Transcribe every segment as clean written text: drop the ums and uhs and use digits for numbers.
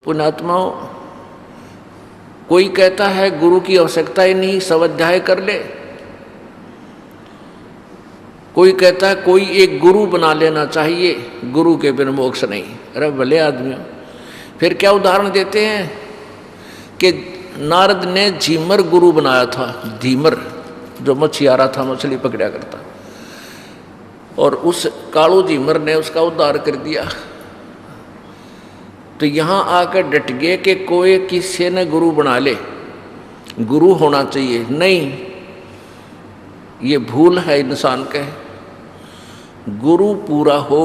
पुण्यात्माओं, कोई कहता है गुरु की आवश्यकता ही नहीं, सब अध्याय कर ले। कोई कहता है कोई एक गुरु बना लेना चाहिए, गुरु के बिन मोक्ष नहीं। अरे भले आदमियों, फिर क्या उदाहरण देते हैं कि नारद ने झीमर गुरु बनाया था। झीमर जो मछियारा था, मछली पकड़ा करता, और उस कालू झीमर ने उसका उद्धार कर दिया। तो यहाँ आकर डट गए कि कोई किसी ने गुरु बना ले, गुरु होना चाहिए। नहीं, ये भूल है इंसान के। गुरु पूरा हो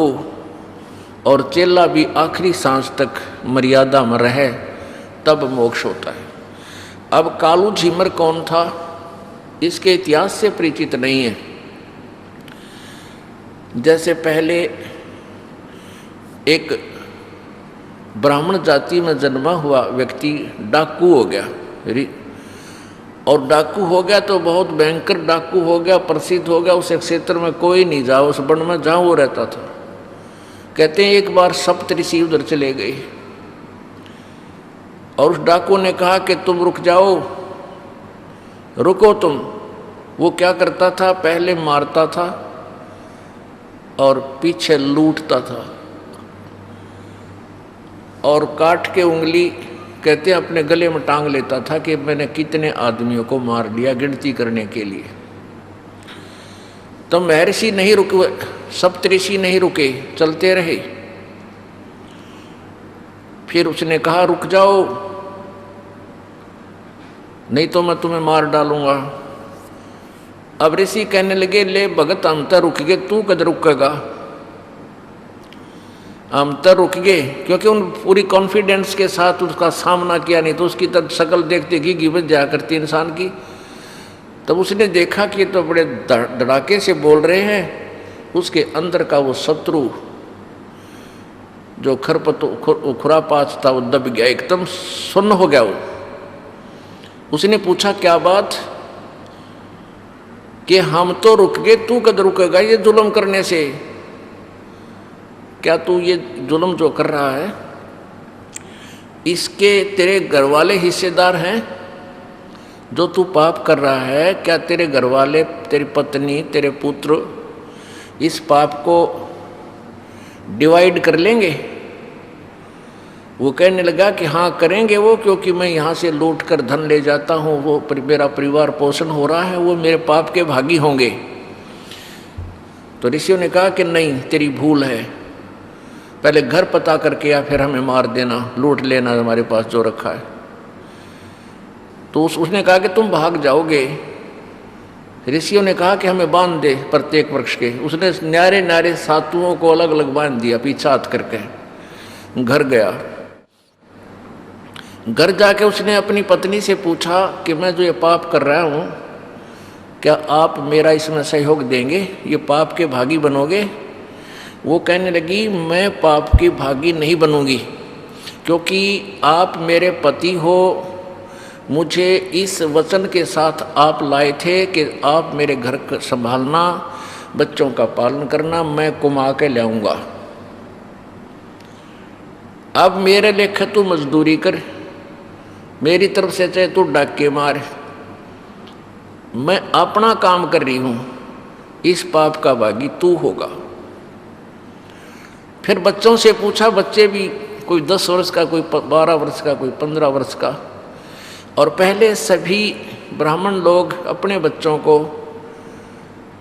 और चेला भी आखिरी सांस तक मर्यादा में रहे, तब मोक्ष होता है। अब कालू झीमर कौन था, इसके इतिहास से परिचित नहीं है। जैसे पहले एक ब्राह्मण जाति में जन्मा हुआ व्यक्ति डाकू हो गया, और डाकू हो गया तो बहुत भयंकर डाकू हो गया, प्रसिद्ध हो गया। उस क्षेत्र में कोई नहीं जाओ, उस वन में जहाँ वो रहता था। कहते हैं एक बार सप्तऋषि उधर चले गए और उस डाकू ने कहा कि तुम रुक जाओ, रुको तुम। वो क्या करता था, पहले मारता था और पीछे लूटता था, और काट के उंगली कहते हैं अपने गले में टांग लेता था कि मैंने कितने आदमियों को मार दिया, गिनती करने के लिए। तो महर्षि नहीं रुके, सप्तऋषि नहीं रुके, चलते रहे। फिर उसने कहा रुक जाओ, नहीं तो मैं तुम्हें मार डालूंगा। अब ऋषि कहने लगे, ले भगत हम तो रुक गए, तू कद रुकेगा? हम तो रुक गए, क्योंकि उन पूरी कॉन्फिडेंस के साथ उसका सामना किया। नहीं तो उसकी तक शक्ल देखते घी गिबत जाया करती इंसान की। तब उसने देखा कि तो बड़े धड़ाके से बोल रहे हैं। उसके अंदर का वो शत्रु जो खुरापात था वो दब गया, एकदम सुन्न हो गया वो। उसने पूछा क्या बात, कि हम तो रुक गए, तू कद रुकेगा ये जुल्म करने से? क्या तू ये जुल्म जो कर रहा है, इसके तेरे घर वाले हिस्सेदार हैं? जो तू पाप कर रहा है, क्या तेरे घर वाले, तेरी पत्नी, तेरे पुत्र इस पाप को डिवाइड कर लेंगे? वो कहने लगा कि हाँ करेंगे वो, क्योंकि मैं यहाँ से लूट कर धन ले जाता हूँ, वो मेरा परिवार पोषण हो रहा है, वो मेरे पाप के भागी होंगे। तो ऋषियों ने कहा कि नहीं, तेरी भूल है, पहले घर पता करके या फिर हमें मार देना, लूट लेना हमारे पास जो रखा है। तो उसने कहा कि तुम भाग जाओगे। ऋषियों ने कहा कि हमें बांध दे प्रत्येक वृक्ष के। उसने न्यारे न्यारे सातुओं को अलग अलग बांध दिया, पीछा हाथ करके घर गया। घर जाके उसने अपनी पत्नी से पूछा कि मैं जो ये पाप कर रहा हूँ, क्या आप मेरा इसमें सहयोग देंगे, ये पाप के भागी बनोगे? वो कहने लगी, मैं पाप की भागी नहीं बनूंगी, क्योंकि आप मेरे पति हो। मुझे इस वचन के साथ आप लाए थे कि आप मेरे घर का संभालना, बच्चों का पालन करना, मैं कमा के लाऊंगा। अब मेरे लेखे तू मजदूरी कर, मेरी तरफ से चाहे तू डाके मार, मैं अपना काम कर रही हूं, इस पाप का भागी तू होगा। फिर बच्चों से पूछा, बच्चे भी कोई 10 वर्ष का, कोई 12 वर्ष का, कोई 15 वर्ष का। और पहले सभी ब्राह्मण लोग अपने बच्चों को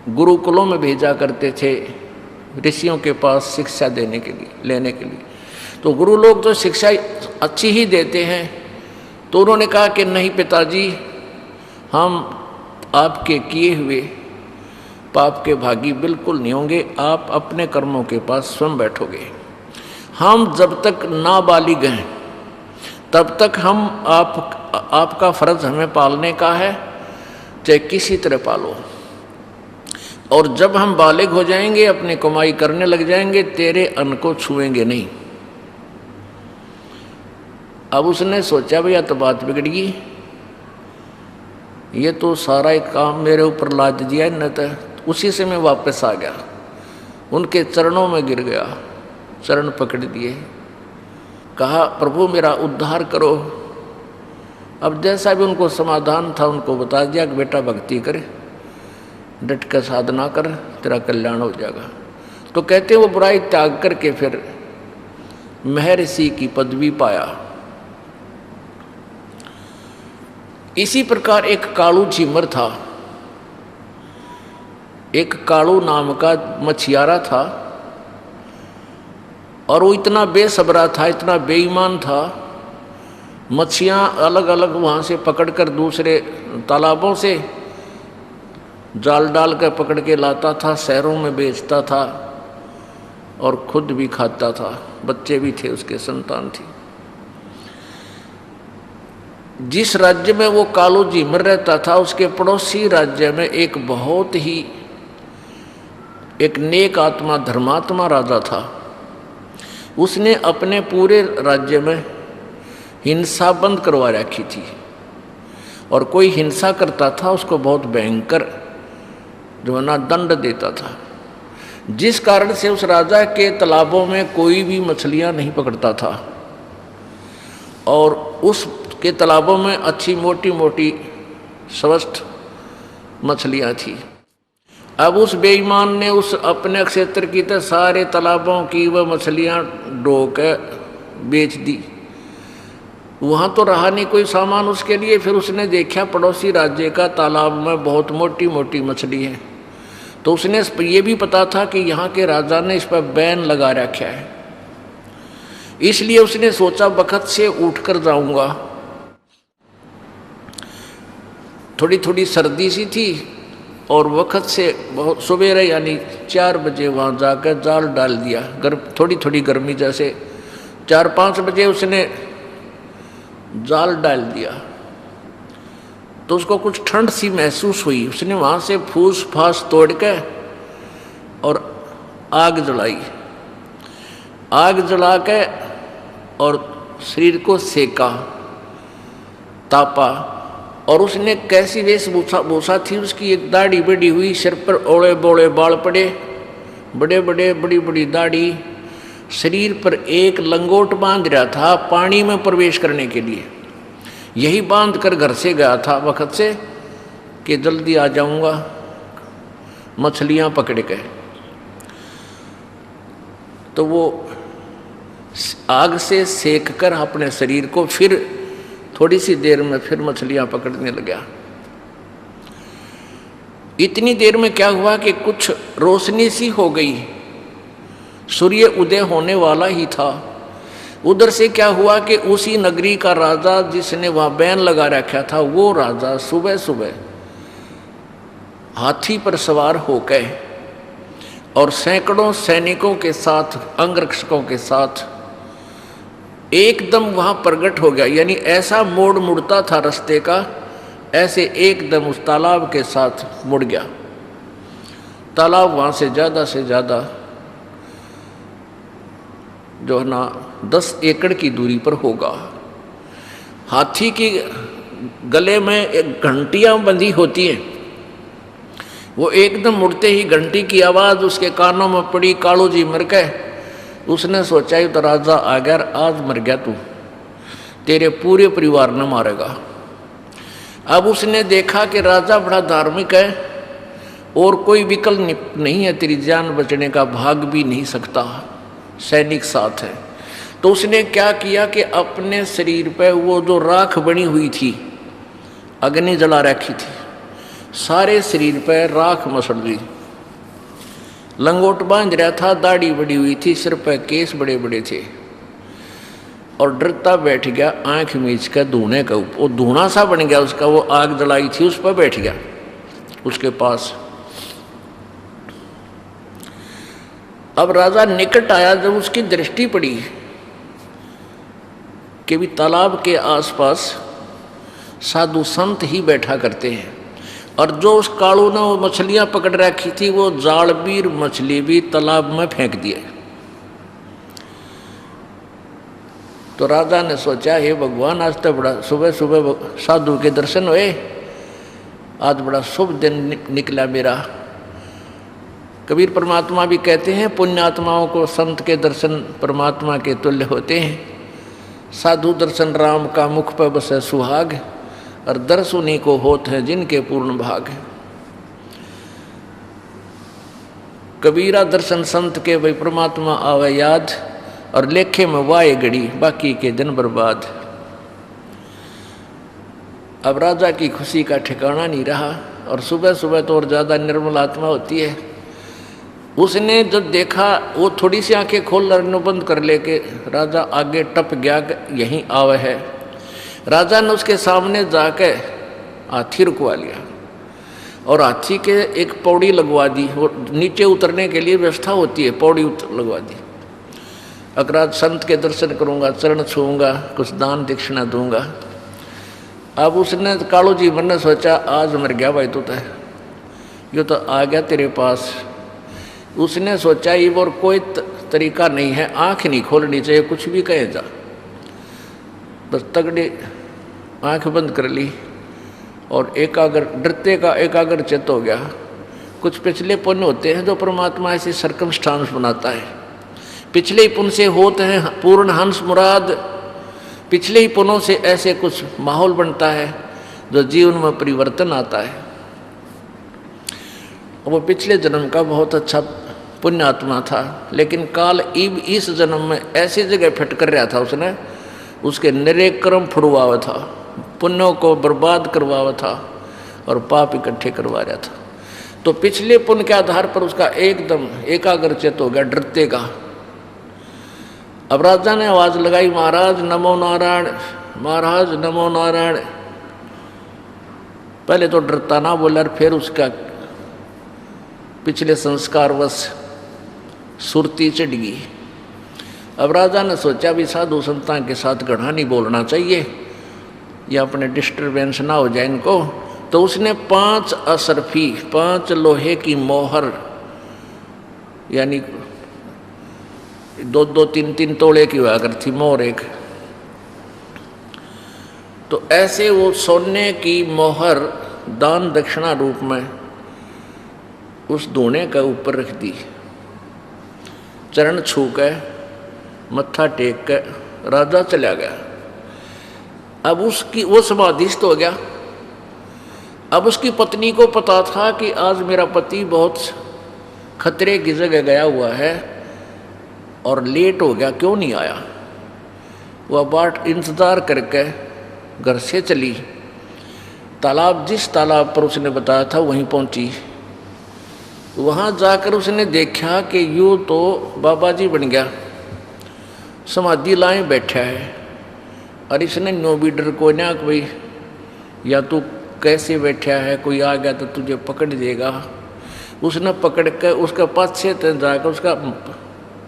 गुरुकुलों में भेजा करते थे ऋषियों के पास शिक्षा देने के लिए, लेने के लिए। तो गुरु लोग तो शिक्षा अच्छी ही देते हैं। तो उन्होंने कहा कि नहीं पिताजी, हम आपके किए हुए पाप के भागी बिल्कुल नहीं होंगे, आप अपने कर्मों के पास स्वयं बैठोगे। हम जब तक नाबालिग हैं तब तक हम आपका फर्ज हमें पालने का है, चाहे किसी तरह पालो। और जब हम बालिग हो जाएंगे, अपनी कमाई करने लग जाएंगे, तेरे अन्न को छुएंगे नहीं। अब उसने सोचा भैया तो बात बिगड़ गई, ये तो सारा एक काम मेरे ऊपर लाद दिया न। तो उसी से मैं वापस आ गया, उनके चरणों में गिर गया, चरण पकड़ दिए। कहा प्रभु मेरा उद्धार करो। अब जैसा भी उनको समाधान था उनको बता दिया कि बेटा भक्ति करे, डट कर साधना कर, तेरा कल्याण हो जाएगा। तो कहते वो बुराई त्याग करके फिर महर्षि की पदवी पाया। इसी प्रकार एक कालू झीमर था, एक कालू नाम का मछियारा था, और वो इतना बेसब्रा था, इतना बेईमान था, मच्छियाँ अलग अलग वहाँ से पकड़कर दूसरे तालाबों से जाल डाल कर पकड़ के लाता था, शहरों में बेचता था और खुद भी खाता था, बच्चे भी थे, उसके संतान थी। जिस राज्य में वो कालू झीमर रहता था उसके पड़ोसी राज्य में एक बहुत ही एक नेक आत्मा धर्मात्मा राजा था। उसने अपने पूरे राज्य में हिंसा बंद करवा रखी थी, और कोई हिंसा करता था उसको बहुत भयंकर जो है ना दंड देता था, जिस कारण से उस राजा के तालाबों में कोई भी मछलियां नहीं पकड़ता था, और उसके तालाबों में अच्छी मोटी मोटी स्वस्थ मछलियां थी। अब उस बेईमान ने उस अपने क्षेत्र की तो सारे तालाबों की वह मछलियां ढो के बेच दी। वहाँ तो रहा नहीं कोई सामान उसके लिए। फिर उसने देखा पड़ोसी राज्य का तालाब में बहुत मोटी मोटी मछली है, तो उसने ये भी पता था कि यहाँ के राजा ने इस पर बैन लगा रखा है, इसलिए उसने सोचा वक्त से उठकर जाऊंगा। थोड़ी थोड़ी सर्दी सी थी और वक्त से बहुत सवेरे यानी 4 बजे वहाँ जाकर जाल डाल दिया। थोड़ी थोड़ी गर्मी जैसे 4-5 बजे उसने जाल डाल दिया, तो उसको कुछ ठंड सी महसूस हुई। उसने वहाँ से फूस फास तोड़ के और आग जलाई। आग जला के और शरीर को सेका, तापा, और उसने कैसी वेशभूषा थी उसकी, एक दाढ़ी बड़ी हुई, सिर पर ओले बोले बाल पड़े, बड़े बड़े बड़ी बड़ी दाढ़ी, शरीर पर एक लंगोट बांध रहा था पानी में प्रवेश करने के लिए। यही बांध कर घर से गया था वक्त से कि जल्दी आ जाऊंगा मछलियां पकड़ के। तो वो आग से सेक कर अपने शरीर को फिर थोड़ी सी देर में फिर मछलियां पकड़ने लगा। इतनी देर में क्या हुआ कि कुछ रोशनी सी हो गई, सूर्य उदय होने वाला ही था। उधर से क्या हुआ कि उसी नगरी का राजा जिसने वहाँ बैन लगा रखा था, वो राजा सुबह सुबह हाथी पर सवार होकर और सैकड़ों सैनिकों के साथ, अंगरक्षकों के साथ एकदम वहाँ प्रकट हो गया। यानी ऐसा मोड़ मुड़ता था रास्ते का, ऐसे एकदम उस तालाब के साथ मुड़ गया। तालाब वहाँ से ज़्यादा जो है ना 10 एकड़ की दूरी पर होगा। हाथी की गले में एक घंटियां बंधी होती हैं, वो एकदम मुड़ते ही घंटी की आवाज़ उसके कानों में पड़ी। कालू जी मर गए। उसने सोचा ही तो राजा आ गया, आज मर गया तू, तेरे पूरे परिवार ने मारेगा। अब उसने देखा कि राजा बड़ा धार्मिक है और कोई विकल्प नहीं है, तेरी जान बचने का, भाग भी नहीं सकता, सैनिक साथ है। तो उसने क्या किया कि अपने शरीर पर वो जो राख बनी हुई थी, अग्नि जला रखी थी, सारे शरीर पर राख मसड़ दी। लंगोट बांध रहा था, दाढ़ी बड़ी हुई थी, सिर पर केस बड़े बड़े थे, और डरता बैठ गया आंख मीच कर धूने का ऊपर। वो धूना सा बन गया उसका, वो आग जलाई थी उस पर बैठ गया उसके पास। अब राजा निकट आया, जब उसकी दृष्टि पड़ी कि भी तालाब के आसपास साधु संत ही बैठा करते हैं, और जो उस कालू ने वो मछलियां पकड़ रखी थी वो जालबीर मछली भी तालाब में फेंक दिए। तो राजा ने सोचा, हे भगवान, आज तो बड़ा सुबह सुबह साधु के दर्शन हुए, आज बड़ा शुभ दिन निकला मेरा। कबीर परमात्मा भी कहते हैं, पुण्यात्माओं को संत के दर्शन परमात्मा के तुल्य होते हैं। साधु दर्शन राम का मुख पर बसे सुहाग, और दर्श उन्हीं को होत हैं जिनके पूर्ण भाग। कबीरा दर्शन संत के वही परमात्मा आवे याद, और लेखे में वाए घड़ी बाकी के दिन बर्बाद। अब राजा की खुशी का ठिकाना नहीं रहा, और सुबह सुबह तो और ज़्यादा निर्मल आत्मा होती है। उसने जब देखा, वो थोड़ी सी आंखें खोल रनो बंद कर लेके राजा आगे टप गया, यहीं आवे है। राजा ने उसके सामने जाके हाथी रुकवा लिया, और हाथी के एक पौड़ी लगवा दी। वो नीचे उतरने के लिए व्यवस्था होती है, पौड़ी लगवा दी। अगर आज संत के दर्शन करूँगा, चरण छूँगा, कुछ दान दक्षिणा दूंगा। अब उसने कालो जी मन ने सोचा, आज मर गया भाई, तो ये तो आ गया तेरे पास। उसने सोचा ये और कोई तरीका नहीं है, आँख नहीं खोलनी चाहिए, कुछ भी कहे जा। बस तगड़ी आँख बंद कर ली, और एकाग्र, डरते का एकाग्र चित्त हो गया। कुछ पिछले पुण्य होते हैं जो परमात्मा ऐसे सर्कमस्टांस बनाता है। पिछले ही पुण्य से होते हैं पूर्ण हंस मुराद। पिछले ही पुण्यों से ऐसे कुछ माहौल बनता है जो जीवन में परिवर्तन आता है। वो पिछले जन्म का बहुत अच्छा पुण्य आत्मा था, लेकिन काल इस जन्म में ऐसी जगह फिट कर रहा था। उसने उसके निरे कर्म फुड़वावा था, पुण्यों को बर्बाद करवावा था, और पाप इकट्ठे करवा रहा था। तो पिछले पुण्य के आधार पर उसका एकदम एकाग्र चित्त हो गया, डरते का। अब राजा ने आवाज लगाई, महाराज नमो नारायण, महाराज नमो नारायण। पहले तो डरता ना बोला, फिर उसका पिछले संस्कारवश सुरती चढ़ गई। अब राजा ने सोचा भी साधु संतां के साथ घना नहीं बोलना चाहिए, या अपने डिस्टर्बेंस ना हो जाए इनको। तो उसने 5 असरफी, 5 लोहे की मोहर, यानी 2-2, 3-3 तोड़े की हुआ करती मोहर एक, तो ऐसे वो सोने की मोहर दान दक्षिणा रूप में उस धूने के ऊपर रख दी। चरण छू के मत्था टेक के राजा चला गया। अब उसकी वो समाधिस्थ हो गया। अब उसकी पत्नी को पता था कि आज मेरा पति बहुत खतरे की जगह गया हुआ है और लेट हो गया, क्यों नहीं आया। वह बाट इंतजार करके घर से चली। तालाब, जिस तालाब पर उसने बताया था वहीं पहुंची। वहाँ जाकर उसने देखा कि यूँ तो बाबा जी बन गया, समाधि लाए बैठा है। और इसने नो भी डर को ना कि भाई या तू कैसे बैठा है, कोई आ गया तो तुझे पकड़ देगा। उसने पकड़ कर उसका पाछे तक जाकर उसका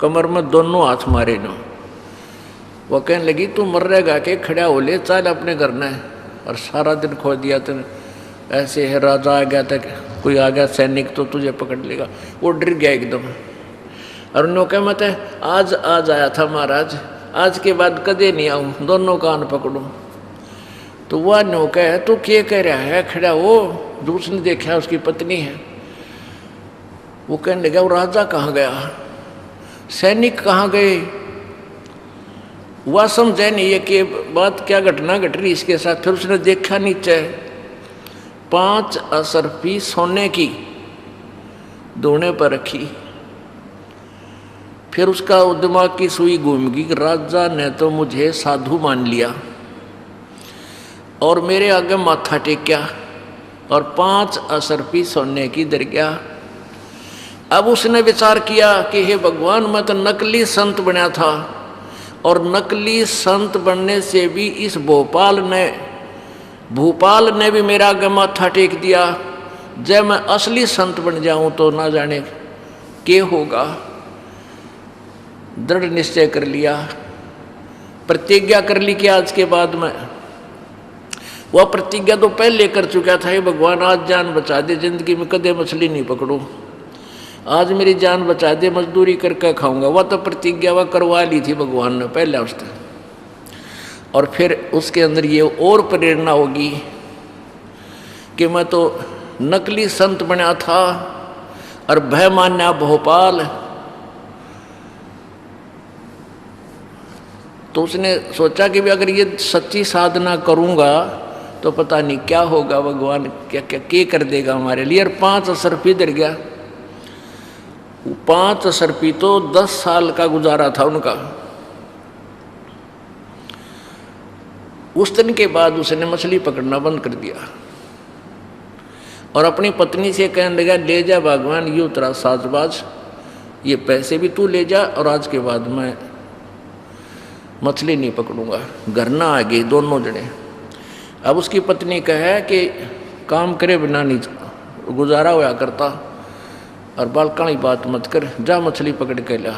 कमर में दोनों हाथ मारे न। वो कहने लगी तू मर रहेगा के, खड़ा हो ले, चल अपने घर न। और सारा दिन खो दिया तेने, ऐसे है राजा आ गया था, कोई आ गया सैनिक तो तुझे पकड़ लेगा। वो डर गया एकदम। और नो कह मत आज आया था महाराज, आज के बाद कदे नहीं आऊँ, दोनों कान पकड़ूँ। तो वह नो कह तू क्या कह रहा है, खड़ा हो। दूसरे ने देखा उसकी पत्नी है। वो कहने लगा वो राजा कहाँ गया, सैनिक कहाँ गए। वह समझे नहीं है कि बात क्या घटना घट रही इसके साथ। फिर उसने देखा नीचे 5 असरफी सोने की दोने पर रखी। फिर उसका दिमाग की सुई घूम गई, राजा ने तो मुझे साधु मान लिया और मेरे आगे माथा टेक्या और 5 असरफी सोने की दर गया। अब उसने विचार किया कि हे भगवान, मैं तो नकली संत बना था, और नकली संत बनने से भी इस भोपाल ने भी मेरा आगे माथा टेक दिया। जब मैं असली संत बन जाऊं तो ना जाने क्या होगा। दृढ़ निश्चय कर लिया, प्रतिज्ञा कर ली कि आज के बाद में, वह प्रतिज्ञा तो पहले कर चुका था, हे भगवान आज जान बचा दे, जिंदगी में कदे मछली नहीं पकड़ूं, आज मेरी जान बचा दे, मजदूरी करके खाऊंगा। वह तो प्रतिज्ञा वह करवा ली थी भगवान ने पहले उससे। और फिर उसके अंदर ये और प्रेरणा होगी कि मैं तो नकली संत बना था और भय मान्या भोपाल। तो उसने सोचा कि भी अगर ये सच्ची साधना करूँगा तो पता नहीं क्या होगा, भगवान क्या क्या कर देगा हमारे लिए। और 5 असरफी इधर गया। 5 असरफी तो 10 साल का गुजारा था उनका। उस दिन के बाद उसने मछली पकड़ना बंद कर दिया और अपनी पत्नी से कहने लगा, ले जा भगवान, ये उतरा साजबाज, ये पैसे भी तू ले जा और आज के बाद मैं मछली नहीं पकड़ूंगा। घर ना आ गई दोनों जने। अब उसकी पत्नी कहे कि काम करे बिना नहीं गुजारा होया करता और बालकानी बात मत कर, जा मछली पकड़ के ला।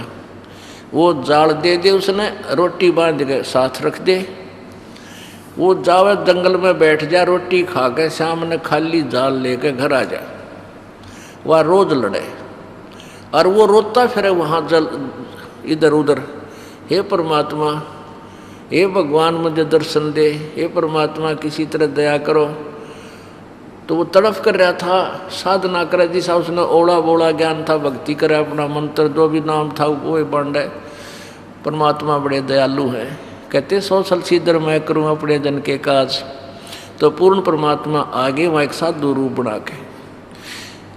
वो जाल दे दे, उसने रोटी बांध के साथ रख दे। वो जावे जंगल में बैठ जा, रोटी खा के शाम ने खाली जाल लेके घर आ जा। वह रोज लड़े और वो रोता फिरे वहाँ जल इधर उधर, हे परमात्मा, हे भगवान मुझे दर्शन दे, हे परमात्मा किसी तरह दया करो। तो वो तड़फ कर रहा था, साधना करे जिसा उसने ओला बोला ज्ञान था, भक्ति करे, अपना मंत्र जो भी नाम था वो बांटे। परमात्मा बड़े दयालु हैं, कहते 100 साल सीधर मैं करूँ अपने जन के काज। तो पूर्ण परमात्मा आगे वहाँ एक साधु रूप बना के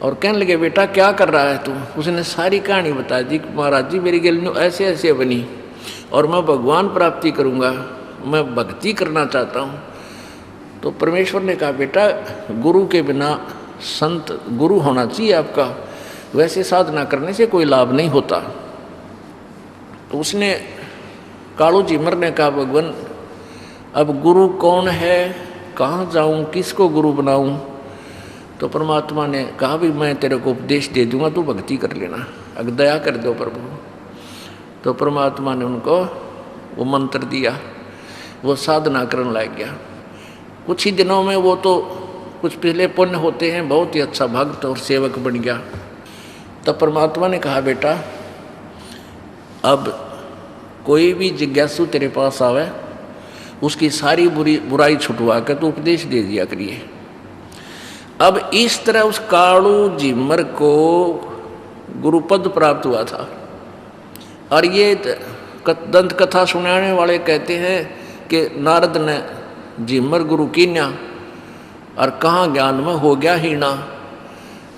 और कहने लगे, बेटा क्या कर रहा है तू? उसने सारी कहानी बता दी, महाराज जी मेरी गलती ऐसे ऐसे बनी और मैं भगवान प्राप्ति करूँगा, मैं भक्ति करना चाहता हूँ। तो परमेश्वर ने कहा, बेटा गुरु के बिना संत गुरु होना चाहिए आपका, वैसे साधना करने से कोई लाभ नहीं होता। तो उसने कालू झिमर ने कहा, भगवान अब गुरु कौन है, कहाँ जाऊँ, किसको गुरु बनाऊँ? तो परमात्मा ने कहा, भी मैं तेरे को उपदेश दे दूंगा, तू भक्ति कर लेना, अगर दया कर दो प्रभु। तो परमात्मा ने उनको वो मंत्र दिया, वो साधना करने लग गया। कुछ ही दिनों में वो तो कुछ पहले पुण्य होते हैं, बहुत ही अच्छा भक्त और सेवक बन गया। तब परमात्मा ने कहा, बेटा अब कोई भी जिज्ञासु तेरे पास आवे, उसकी सारी बुराई छुटवा कर तो उपदेश दे दिया करिए। अब इस तरह उस कालू झिमर को गुरुपद प्राप्त हुआ था। और ये दंत कथा सुनाने वाले कहते हैं कि नारद ने झिमर गुरु कीन्या और कहाँ ज्ञान में हो गया हीना।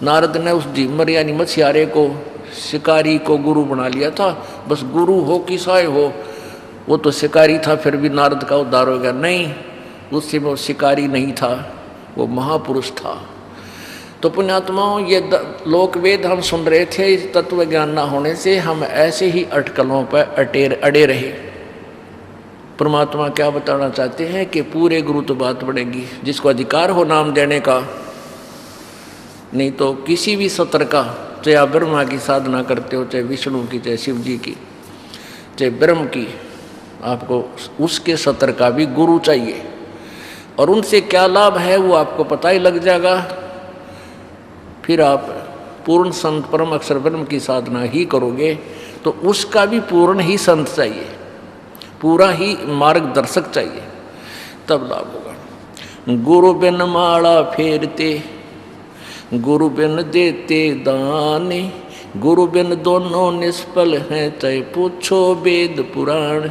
नारद ने उस झिमर यानी मछियारे को, शिकारी को गुरु बना लिया था। बस गुरु हो कि साय हो, वो तो शिकारी था, फिर भी नारद का उद्धार हो गया। नहीं, उससे वो शिकारी नहीं था, वो महापुरुष था। तो पुण्यात्माओं, ये लोक वेद हम सुन रहे थे, इस तत्व ज्ञान ना होने से हम ऐसे ही अटकलों पर अड़े रहे। परमात्मा क्या बताना चाहते हैं कि पूरे गुरु तो बात बढ़ेगी, जिसको अधिकार हो नाम देने का, नहीं तो किसी भी सत्र का, चाहे आप ब्रह्मा की साधना करते हो, चाहे विष्णु की, चाहे शिव जी की, चाहे ब्रह्म की, आपको उसके सत्र का भी गुरु चाहिए। और उनसे क्या लाभ है वो आपको पता ही लग जाएगा। फिर आप पूर्ण संत परम अक्षर ब्रह्म की साधना ही करोगे तो उसका भी पूर्ण ही संत चाहिए, पूरा ही मार्गदर्शक चाहिए, तब लाभ होगा। गुरु बिन माला फेरते, गुरु बिन देते दाने, गुरु बिन दोनों निष्फल हैं, चाहे पूछो वेद पुराण।